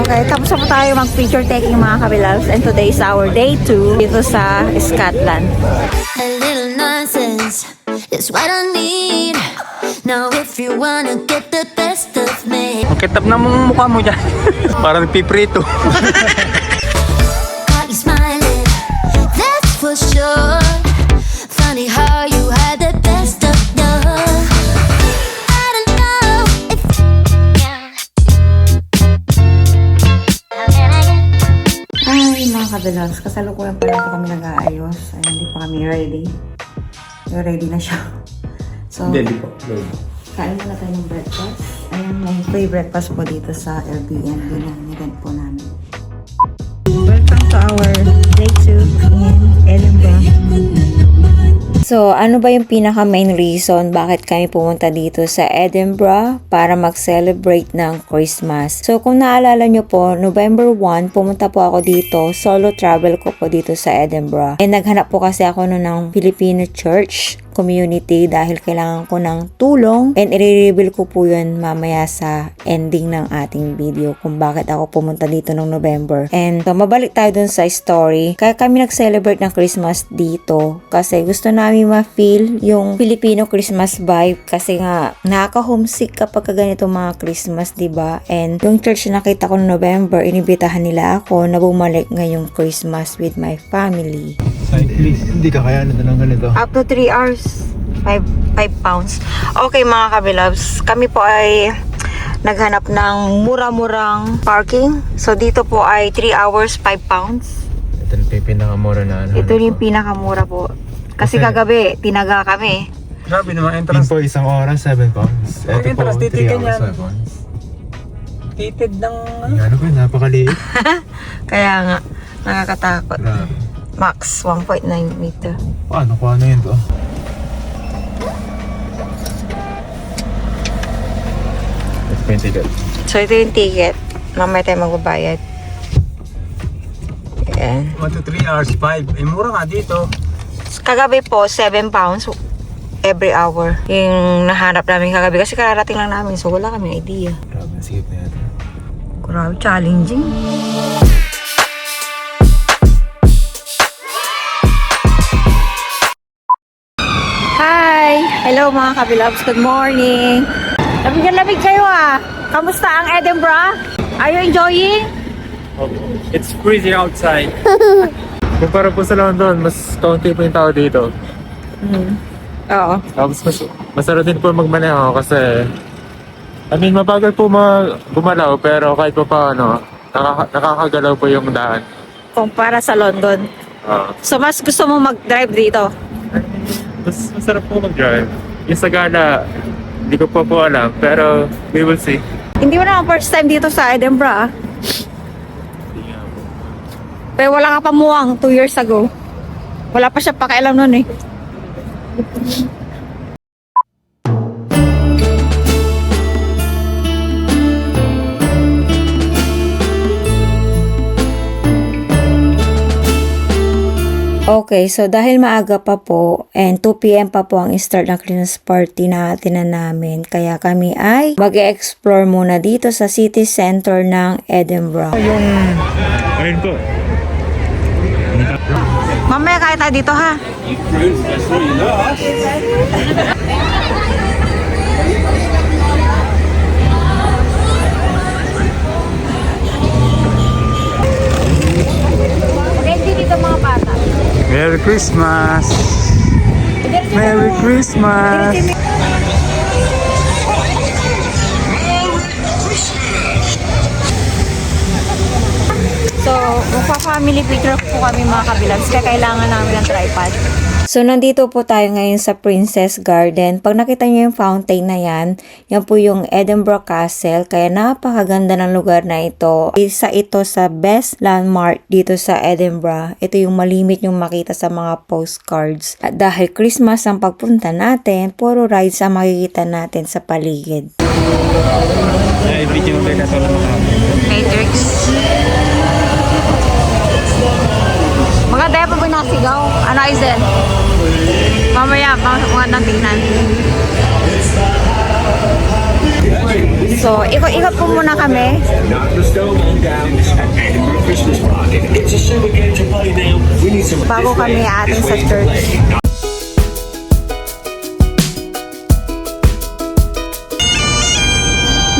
Okay, tapos na po tayo mag-picture taking mga kabilabs. And today is our day 2 dito sa Scotland. A little nonsense is what I need. Now if you wanna get the best of me, Ang kitab na mong mukha mo dyan. Parang piprito. got you smiling, that's for sure. Funny how you had the best of love. I don't know if Hi mga kabilabs, kasalukuyan pa lang po kami nag-aayos. Ay, hindi pa kami ready. So, ready na siya. So, Hindi po. kain muna tayo ng breakfast. Ayan, may free breakfast po dito sa Airbnb na nirent po namin. Welcome to our day 2 in Edinburgh. So, ano ba yung pinaka main reason bakit kami pumunta dito sa Edinburgh para mag-celebrate ng Christmas? So, kung naalala nyo po, November 1, pumunta po ako dito. Solo travel ko po dito sa Edinburgh. And naghanap po kasi ako nun ng Filipino church community dahil kailangan ko ng tulong and i-reveal ko po yun mamaya sa ending ng ating video kung bakit ako pumunta dito noong November. And so, mabalik tayo dun sa story. Kaya kami nag-celebrate ng Christmas dito kasi gusto namin ma-feel yung Filipino Christmas vibe kasi nga nakaka-homesick kapag ganito mga Christmas, diba? And yung church na nakita ko noong November, inibitahan nila ako na bumalik ngayong Christmas with my family. Please, hindi ka kaya na ng ganito. Up to 3 hours, 5 pounds. Okay mga kabilabs, kami po ay naghanap ng mura-murang parking. So dito po ay 3 hours, 5 pounds. Ito na yung pinakamura na ano. Ito yung pinakamura po. Kasi Okay. kagabi, tinaga kami. Grabe naman, entrance. Info isang oras, 7 pounds. Ang Ito po, entrance 3 ticket hours, yan. 5 pounds. Tited ng... Ano ko, napakaliit. Kaya nga, nakakatakot. Grabe. Max 1.9 meter. Paano ko ano yun to? Ito pa yung ticket. So ito yung ticket. Mamaya tayo magbabayad. Ayan. 1 to 3 hours, 5. Eh, mura nga dito. Kagabi po, 7 pounds every hour. Yung nahanap namin kagabi. Kasi kararating lang namin. So wala kami idea. Grabe, sikip na yun. Grabe, challenging. Hi! Hello mga kabilabs. Good morning. Lamig na lamig kayo ah. Kamusta ang Edinburgh? Are you enjoying? It's freezing outside. Kumpara po sa London, mas kaunti po yung tao dito. Oo. Tapos masarap din po magmaneho kasi mabagal po gumalaw pero kahit pa paano, nakakagalaw po yung daan. Kumpara sa London. So mas gusto mo mag-drive dito? Mas masarap po mag-drive. Yung sa gala, hindi ko pa po alam pero we will see. Hindi mo naman first time dito sa Edinburgh ah. Pero wala ka pa muwang 2 years ago. Wala pa siya pakialam nun eh. Okay, so dahil maaga pa po and 2 PM pa po ang start ng Christmas party natin na namin, kaya kami ay mag-explore muna dito sa city center ng Edinburgh. Ayun po. Mamaya kaya tayo dito ha. Ready dito mga bata. Merry Christmas! Merry Christmas! So, magpa-family picture po kami mga kabilabs, kaya kailangan namin ng tripod. So, nandito po tayo ngayon sa Princess Garden. Pag nakita niyo yung fountain na yan po yung Edinburgh Castle. Kaya napakaganda ng lugar na ito. Isa ito sa best landmark dito sa Edinburgh. Ito yung malimit yung makita sa mga postcards. At dahil Christmas ang pagpunta natin, puro rides ang makikita natin sa paligid. I-video na ito lang Matrix. Maganda pa ba nasigaw? Ano Aizen? Mamaya, mga nang tingnan. So, ikot-ikot po muna kami. Bago kami aating sa church.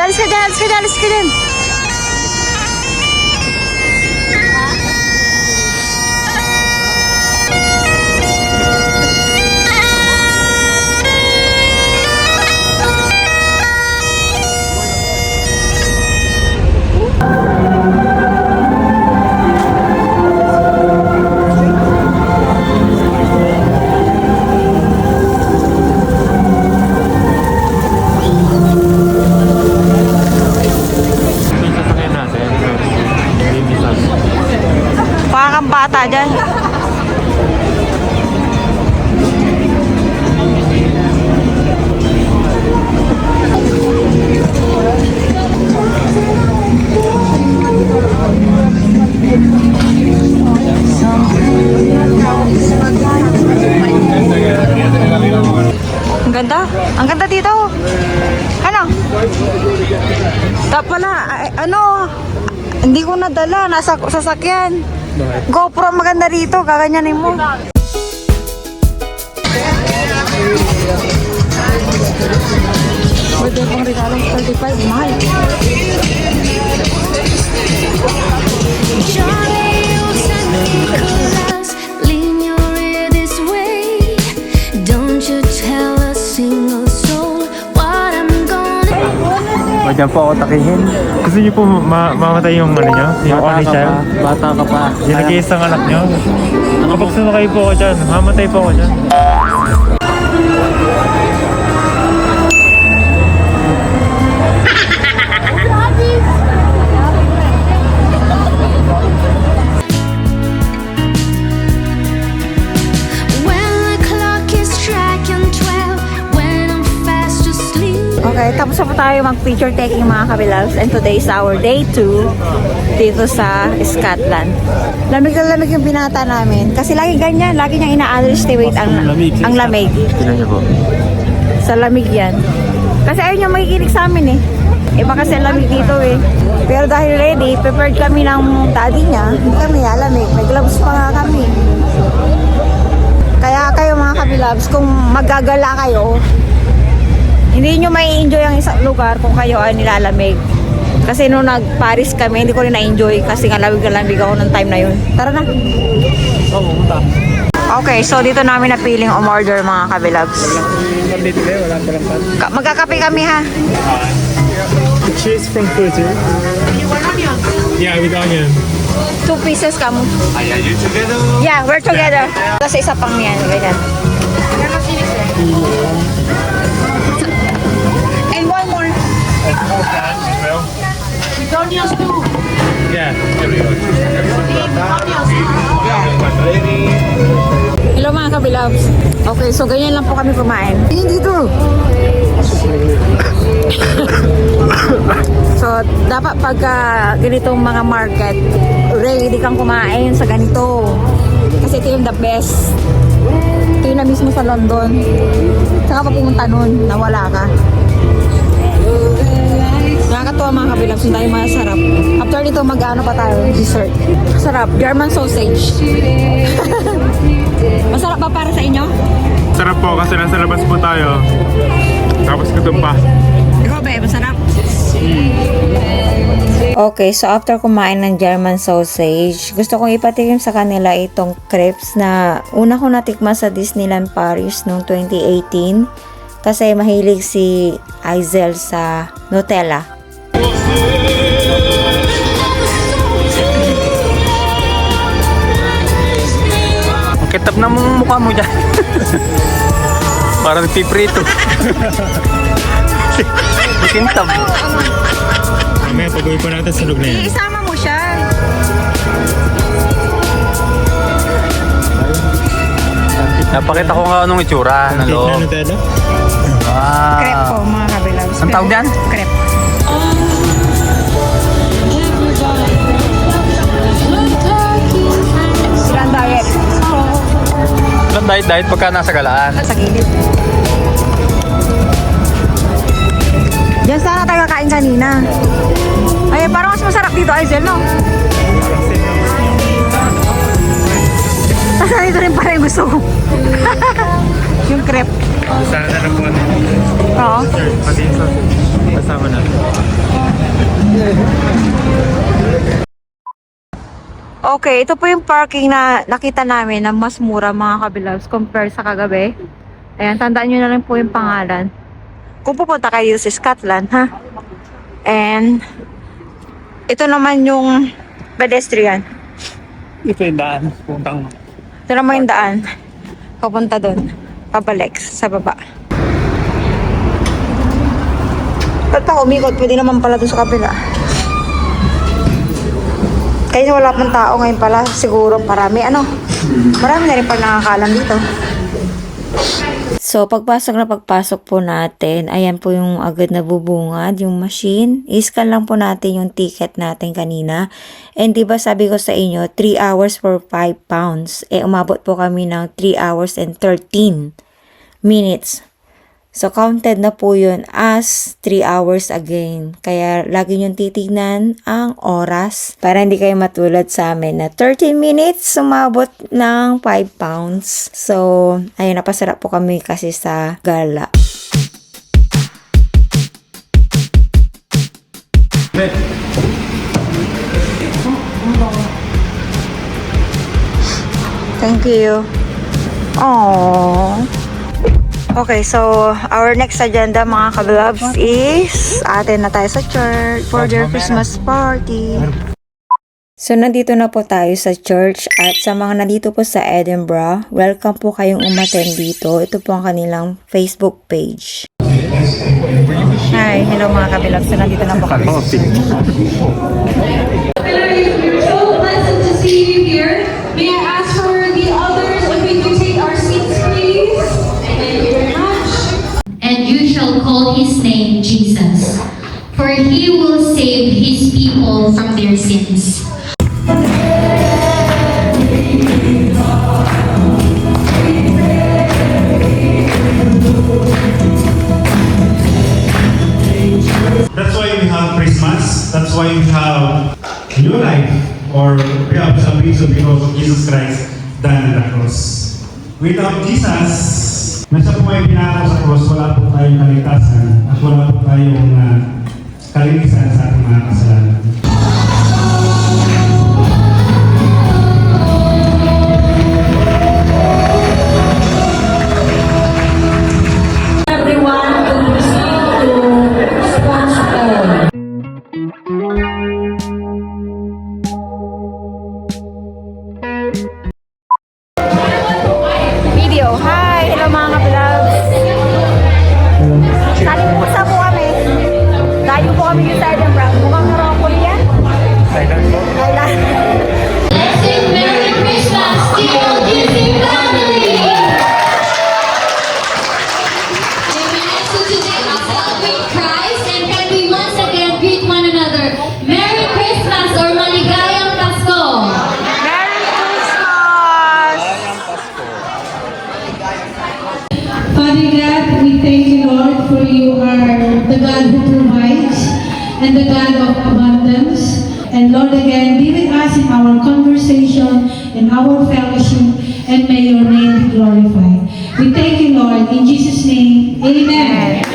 Alis ka dyan, alis ka dyan, alis ka dyan. Ito yung sasakyan natin. Baby Sun. Pakakang bata dyan. Ang ganda. Ang ganda dito. Ano? Pala, ano? Hindi ko nadala. Nasa sasakyan. GoPro maganda rito. Kaganyanin mo. Pwede pang regalong 35. Mahal. Johnny St. Nicholas, lean your ear this way. Don't you tell a single soul what I'm gonna. Diyan po ako takihin. Gusto niyo po mamatay yung ano nyo? Yung only child? Bata ka pa. Yung nag-iisang anak nyo? Kapag sumakay po ako dyan, mamatay po ako dyan. When the clock is striking 12, when I'm fast asleep. Okay, tapos na po tayo mag-picture taking mga kabilabs. And today is our day 2 dito sa Scotland. Lamig na lamig yung binata namin. Kasi lagi ganyan, lagi niyang ina-underestimate ang lamig. Tingnan niyo po. Sa lamig yan. Kasi ayaw niya makikinig sa amin eh. Iba kasi ang lamig dito eh. Pero dahil ready, prepared kami ng daddy niya, hindi kami alamig. May gloves pa nga kami. Kaya kayo mga kabilabs, kung magagala kayo, hindi nyo may enjoy ang isang lugar kung kayo ay nilalamig. Kasi nung nag-Paris kami, hindi ko rin na-enjoy kasi nga lamig na lamig ako ng time na yun. Tara na. Okay, so dito namin napiling umorder mga kabilabs. Magkakape kami ha. Cheese from Fuji. Yeah, with onion. 2 pieces kamo. Yeah, we're together. Kasi isa pang yan, ganyan. And one more. Yeah. Hello mga kabilabs. Okay, so ganyan lang po kami kumain. Hindi dito. So, dapat pagka ganitong mga market, ready kang kumain sa ganito. Kasi ito yung the best. Ito yung na mismo sa London. Saka pa pumunta nun, nawala ka. Nakakatuwa mga kabilabs, hindi tayo masarap. After dito, mag-ano pa tayo, dessert. Sarap, German sausage. Masarap ba para sa inyo? Sarap po kasi nasa labas po tayo. Tapos gutom pa. Ikaw ba, masarap? Okay, so after kumain ng German sausage, gusto kong ipatikim sa kanila itong crepes na una ko natikman sa Disneyland Paris noong 2018 kasi mahilig si Aizel sa Nutella. Ang kitap na mong mukha mo dyan. Parang piprito. Kintab. Mamaya pag-uwi po natin sa loob na yan. Isama mo siya. Napakita ko nga anong itsura ng loob. Nutella? Wow. Crepe po mga kabilabs. Ang tawag dyan? Crepe. Silang diet. Ilang diet pagka nasa galaan. Sa gilid. Diyan sana kinakain kanina. Ay, parang mas masarap dito, Aizel, no? Tapos nandito rin pala yung gusto ko. Yung crepe. Sana na lang po. Oo. Sir, pati yung sausage. Kasama natin. Okay, ito po yung parking na nakita namin na mas mura mga kabilabs compare sa kagabi. Ayan, tandaan nyo na lang po yung pangalan. Kung pupunta kayo sa Scotland, ha? And, ito naman yung pedestrian. Ito yung daan. Puntang. Ito naman yung daan. Papunta doon. Pabalik sa baba. Ba't pa umikot? Pwede naman pala doon sa kabila. Kaya wala pang tao ngayon pala. Siguro marami marami na rin pala nakakalam dito. So, pagpasok po natin, ayan po yung agad na bubungad, yung machine. I-scan lang po natin yung ticket natin kanina. And diba sabi ko sa inyo, 3 hours for 5 pounds. Umabot po kami ng 3 hours and 13 minutes. So, counted na po yun as 3 hours again. Kaya, lagi nyo titignan ang oras para hindi kayo matulad sa amin na 13 minutes sumabot ng 5 pounds. So, ayun, napasarap po kami kasi sa gala. Thank you. Aww. Okay, so our next agenda mga kablabs is atin na tayo sa church for their Christmas party. So, nandito na po tayo sa church at sa mga nandito po sa Edinburgh, welcome po kayong umattend dito. Ito po ang kanilang Facebook page. Hi, hello mga kabilabs. So, nandito na po kami sa church. We're so pleasant to see you here. May I ask for the others if we could take our seats, please? Thank you very much. And you shall call his name Jesus, for he will save his people from their sins. That's why we have Christmas. That's why we have new life, or we have salvation because of Jesus Christ died on the cross. Without Jesus, na siya po ay pinako sa cross, wala po tayong kaligtasan at wala po tayong kalinisan sa ating mga kasalanan. Video. Hi! Hello mga kabilabs. Sa po kami. Layo po kami yung sa Edinburgh. Mukhang Morocco yan. Thailand. Let's sing Merry Christmas, dear Disney family! Amen. So today we celebrate Christ, and can we once again greet one another? Merry Christmas or Maligayang Pasko! Merry Christmas! Father God, we thank you, Lord, for you are the God who provides and the God of abundance. And Lord, again, be with us in our conversation, in our fellowship, and may your name be glorified. We thank you, Lord, in Jesus' name. Amen.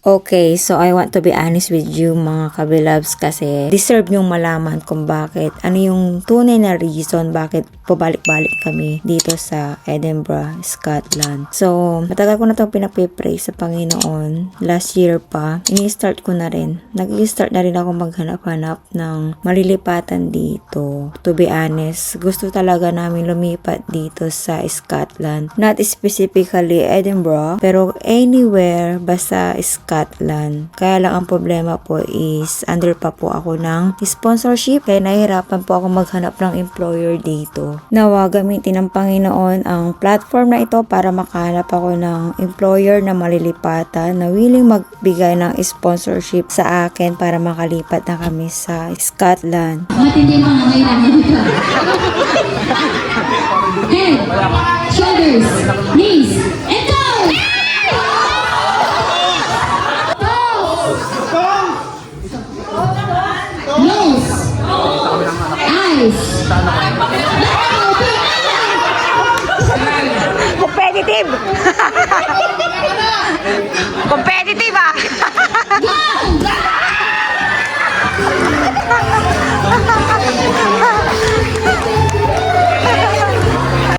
Okay, so I want to be honest with you mga kabilabs kasi deserve nyong malaman kung bakit, ano yung tunay na reason bakit pabalik-balik kami dito sa Edinburgh, Scotland. So, matagal ko na itong pinapipray sa Panginoon. Last year pa, ini-start ko na rin. Nag-i-start na rin ako maghanap-hanap ng malilipatan dito. To be honest, gusto talaga namin lumipat dito sa Scotland. Not specifically Edinburgh, pero anywhere basta Scotland Scotland. Kaya lang ang problema po is under pa po ako ng sponsorship kaya nahihirapan po ako maghanap ng employer dito. Nawa gamitin ng Panginoon ang platform na ito para makahanap ako ng employer na malilipatan na willing magbigay ng sponsorship sa akin para makalipat na kami sa Scotland. Matindi mga kailangan nito. Head, shoulders, knees, and toes! Nose, eyes, Competitive! Competitive ah!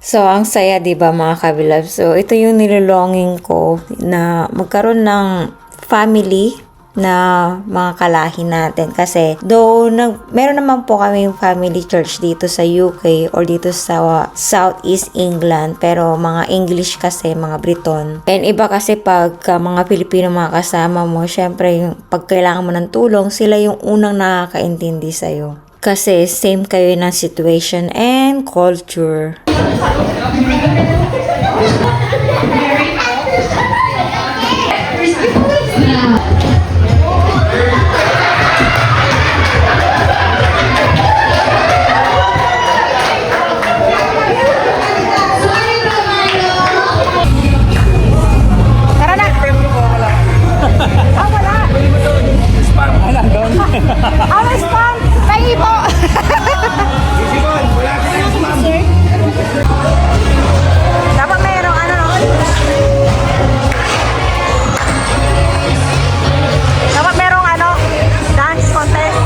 So, ang saya, di ba mga kabilab? So, ito yung nilolonging ko na magkaroon ng family na mga kalahi natin. Kasi, though, meron naman po kami family church dito sa UK or dito sa Southeast England. Pero, mga English kasi, mga Briton. And iba kasi pag mga Pilipino mga kasama mo, syempre, yung pag kailangan mo ng tulong, sila yung unang nakakaintindi sa'yo. Kasi, same kayo ng situation and culture. Dapat mayroong ano, no? Dapat mayroong ano, dance contest.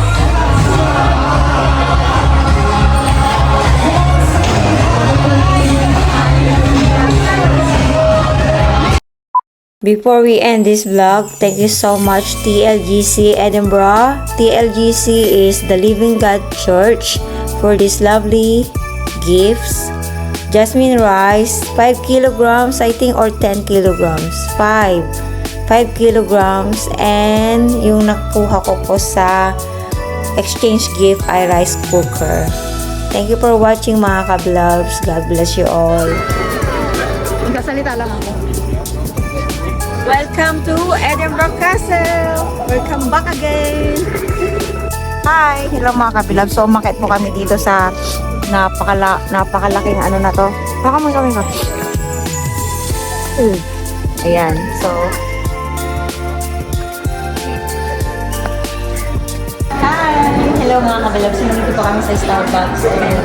Before we end this vlog, thank you so much TLGC Edinburgh. TLGC is the Living God Church for these lovely gifts. Jasmine rice, 5 kilograms, I think, or 10 kilograms. 5 kilograms. And yung nakuha ko po sa exchange gift ay rice cooker. Thank you for watching mga ka-vlogs. God bless you all. Magkasalita lang ako. Welcome to Edinburgh Castle! Welcome back again! Hi! Hello mga kabilab. So, umakit po kami dito sa napakalaking ano na to. Baka mo kami ka. Ayan. So, hi! Hello mga kabilab. So, nandito po kami sa Starbucks. And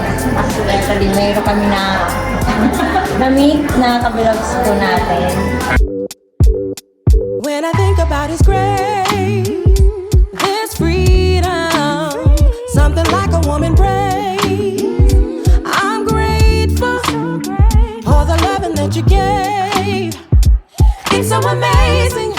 actually, mayroon kami na na-meet na kabilabs po natin. When I think about His grace, there's freedom, something like a woman prays. I'm grateful for the loving that you gave. It's so amazing.